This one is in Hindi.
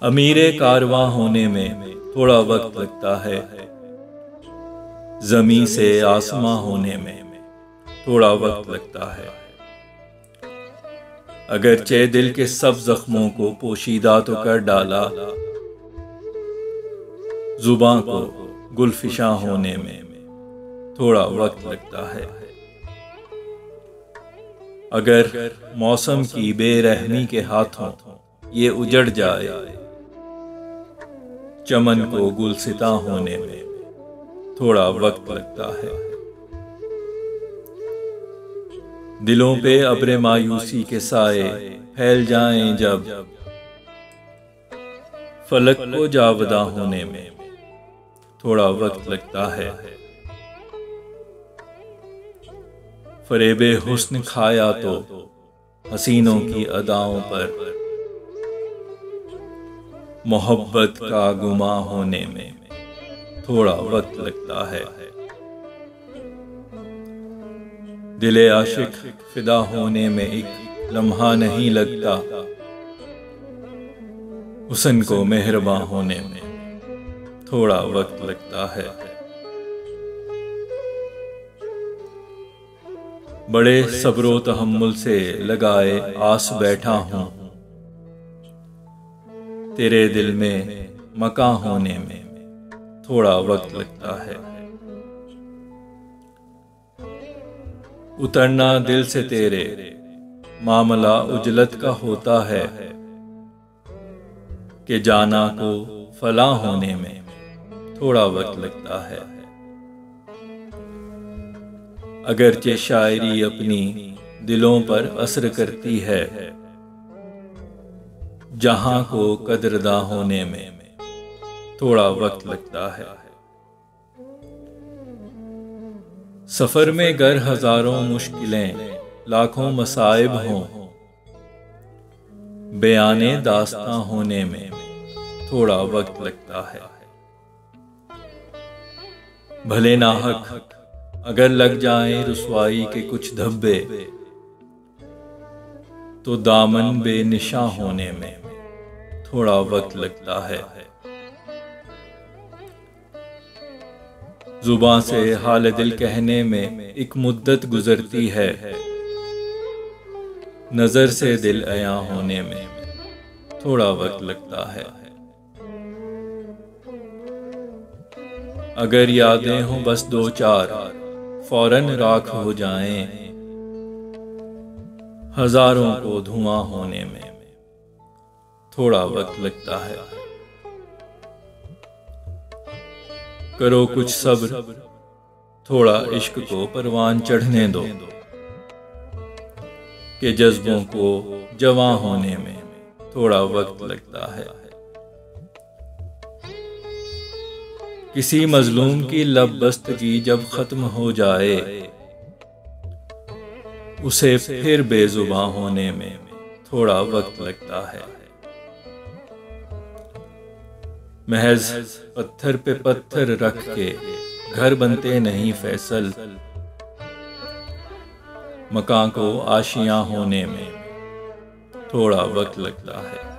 अमीरे कारवां होने में थोड़ा वक्त लगता है, ज़मीं से आसमां होने में थोड़ा वक्त लगता है। अगरचे दिल के सब जख्मों को पोशीदा तो कर डाला, जुबां को गुलफिशा होने में थोड़ा वक्त लगता है। अगर मौसम की बेरहमी के हाथों ये उजड़ जाए, चमन को गुलसिता होने में थोड़ा वक्त लगता है। दिलों पे अब्रे मायूसी के साए फैल जाएं जब, फलक को जावदा होने में थोड़ा वक्त लगता है। फरेबे हुस्न खाया तो हसीनों की अदाओं पर, मोहब्बत का गुमा होने में थोड़ा वक्त लगता है। दिले आशिक फिदा होने में एक लम्हा नहीं लगता, हुस्न को मेहरबां होने में थोड़ा वक्त लगता है। बड़े सब्रो तहम्मुल से लगाए आस बैठा हूं, तेरे दिल में मकां होने में थोड़ा वक्त लगता है। उतरना दिल से तेरे मामला उजलत का होता है, कि जाना को फला होने में थोड़ा वक्त लगता है। अगरचे शायरी अपनी दिलों पर असर करती है, जहां को कदरदा होने में थोड़ा वक्त लगता है। सफर में गर हजारों मुश्किलें लाखों मसाइब हों, बयाने दास्तां होने में थोड़ा वक्त लगता है। भले नाहक अगर लग जाएं रुसवाई के कुछ धब्बे, तो दामन बेनिशां होने में थोड़ा वक्त लगता है। जुबां से हाल दिल कहने में एक मुद्दत गुजरती है, नजर से दिल अयां होने में थोड़ा वक्त लगता है। अगर यादें हों बस दो चार फौरन राख हो जाएं, हजारों को धुआं होने में थोड़ा वक्त लगता है। करो कुछ सब्र, थोड़ा इश्क को परवान चढ़ने दो, कि जज्बों को जवां होने में थोड़ा वक्त लगता है। किसी मजलूम की लबबस्तगी जब खत्म हो जाए, उसे फिर बेजुबां होने में थोड़ा वक्त लगता है। महज पत्थर पे पत्थर रख के घर बनते नहीं फैसल, मकान को आशियां होने में थोड़ा वक्त लगता है।